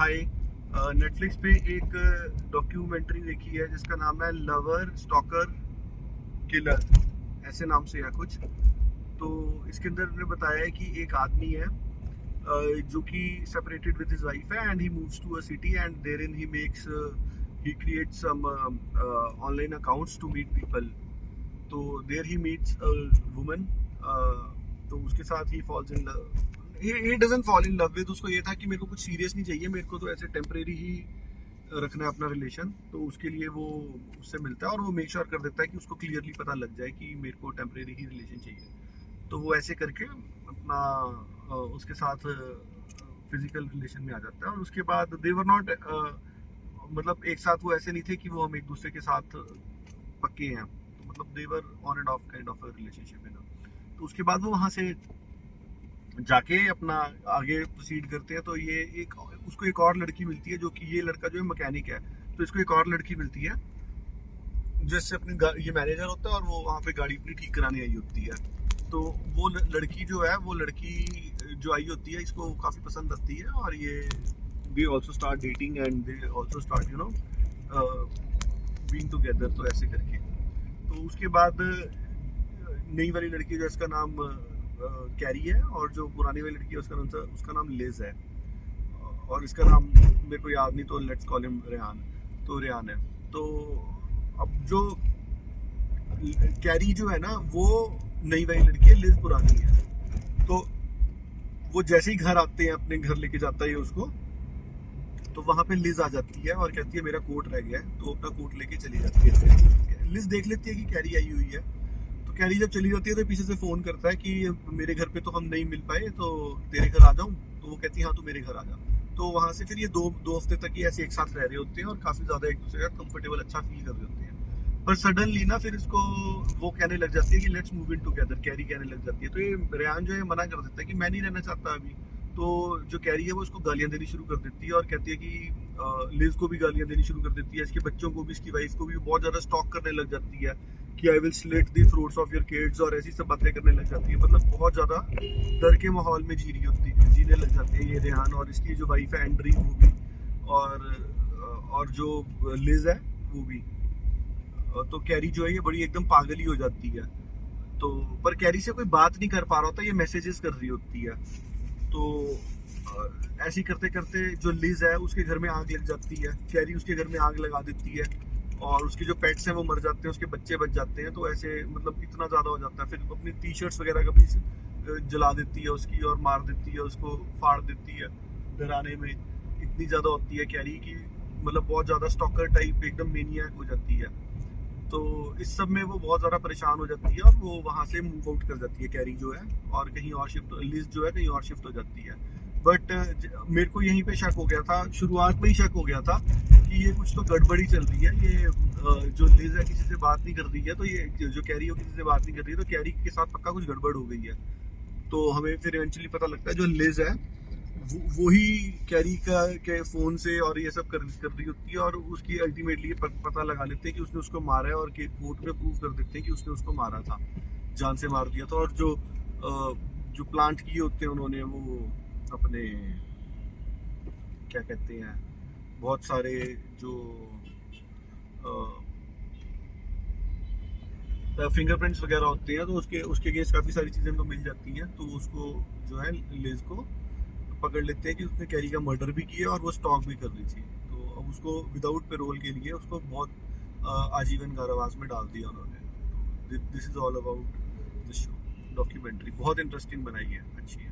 हाय। Netflix पे एक documentary देखी है जिसका नाम है लवर स्टॉकर किलर, ऐसे नाम से है कुछ। तो इसके अंदर ने बताया है कि एक आदमी है जो कि सेपरेटेड विद हिज वाइफ है and he moves to a city and there in he creates some online accounts to meet people. तो there he meets a woman. तो उसके साथ he falls in love. He doesn't fall in love with, उसको ये था कि मेरे को कुछ सीरियस नहीं चाहिए, मेरे को तो ऐसे टेम्परेरी ही रखना है अपना रिलेशन। तो उसके लिए वो उससे मिलता है और वो मेक श्योर कर देता है कि उसको क्लियरली पता लग जाए कि मेरे को टेम्परेरी ही रिलेशन चाहिए। तो वो ऐसे करके अपना उसके साथ फिजिकल रिलेशन में आ जाता है। और उसके बाद देवर नॉट मतलब एक साथ वो ऐसे नहीं थे कि वो हम एक दूसरे के साथ पक्के हैं, तो मतलब their on and off kind of relationship है ना। तो उसके बाद वो वहाँ से जाके अपना आगे प्रोसीड करते हैं। तो ये एक उसको एक और लड़की मिलती है, जो कि ये लड़का जो है मैकेनिक है। तो इसको एक और लड़की मिलती है जिससे अपनी ये मैनेजर होता है और वो वहाँ पे गाड़ी अपनी ठीक कराने आई होती है। तो वो लड़की जो है, वो लड़की जो आई होती है इसको काफ़ी पसंद आती है और ये they also start dating and they also start being together. तो ऐसे करके तो उसके बाद नई वाली लड़की जो है इसका नाम कैरी है और जो पुरानी वाली लड़की है उसका नाम लिज है। और इसका नाम मेरे को याद नहीं, तो लेट्स कॉल हिम रेहान। तो रेहान है। तो अब जो कैरी जो है ना वो नई वाली लड़की है, लिज पुरानी है। तो वो जैसे ही घर आते हैं, अपने घर लेके जाता है उसको, तो वहां पे लिज आ जाती है और कहती है मेरा कोट रह गया है। तो अपना कोट लेके चली जाती है। लिज देख लेती है कि कैरी आई हुई है। तो कैरी जब चली जाती है तो पीछे से फोन करता है कि मेरे घर पे तो हम नहीं मिल पाए, तो तेरे घर आ जाऊं। तो वो कहती है हाँ तू मेरे घर आ जा। तो वहां से फिर ये दो हफ्ते तक ये ऐसे एक साथ रह रहे होते हैं और काफी ज्यादा एक दूसरे का कंफर्टेबल अच्छा फील कर रहे होते हैं। पर सडनली ना फिर इसको वो कहने लग जाती है कि let's move in together. Carry कहने लग जाती है। तो ये रेहान जो है मना कर देता है कि मैं नहीं रहना चाहता अभी। तो जो कैरी है वो उसको गालियां देनी शुरू कर देती है और कहती है कि लिज को भी गालियां देनी शुरू कर देती है, इसके बच्चों को भी, इसकी वाइफ को भी बहुत ज्यादा स्टॉक करने लग जाती है कि I will slit the throats of your kids और ऐसी सब बातें करने लग जाती है। मतलब बहुत ज्यादा डर के माहौल में जीने लग जाती है ये रेहान। और इसकी जो वाइफ है एंड्री वो भी, और जो लिज है वो भी। तो कैरी जो है ये बड़ी एकदम पागल ही हो जाती है। तो पर कैरी से कोई बात नहीं कर पा रहा होता, ये मैसेजेस कर रही होती है। तो ऐसे करते करते जो लिज है उसके घर में आग लग जाती है। कैरी उसके घर में आग लगा देती है और उसके जो पेट्स हैं वो मर जाते हैं, उसके बच्चे बच जाते हैं। तो ऐसे मतलब इतना ज्यादा हो जाता है, फिर अपनी टी शर्ट्स वगैरह का भी जला देती है उसकी और मार देती है उसको, फाड़ देती है। डराने में इतनी ज्यादा होती है कैरी की, मतलब बहुत ज्यादा स्टॉकर टाइप एकदम मेनियाक हो जाती है। तो इस सब में वो बहुत ज़्यादा परेशान हो जाती है और वो वहाँ से मूव आउट कर जाती है कैरी जो है, और कहीं और शिफ्ट, लिज जो है कहीं और शिफ्ट हो जाती है। बट मेरे को यहीं पे शक हो गया था, शुरुआत में ही शक हो गया था कि ये कुछ तो गड़बड़ी चल रही है। ये जो लिज है किसी से बात नहीं कर रही है, तो ये जो कैरी है किसी से बात नहीं कर रही है, तो कैरी के साथ पक्का कुछ गड़बड़ हो गई है। तो हमें फिर इवेंचुअली पता लगता है जो लिज है वो ही कैरी के फोन से और ये सब कर रही होती है और उसकी अल्टीमेटली पता लगा लेते हैं कि उसने उसको मारा है और कोर्ट में प्रूव कर देते हैं कि उसने उसको मारा था, जान से मार दिया था। और जो प्लांट किए होते हैं उन्होंने वो अपने क्या कहते हैं, बहुत सारे जो फिंगरप्रिंट्स वगैरह होते हैं, तो उसके अगेंस्ट काफ़ी सारी चीज़ें उनको मिल जाती हैं। तो उसको जो है लिज को पकड़ लेते हैं कि उसने कैरी का मर्डर भी किया और वो स्टॉक भी कर रही थी। तो अब उसको विदाउट पेरोल के लिए उसको बहुत आजीवन कारावास में डाल दिया उन्होंने। This is all about this show. Documentary बहुत इंटरेस्टिंग बनाई है, अच्छी है।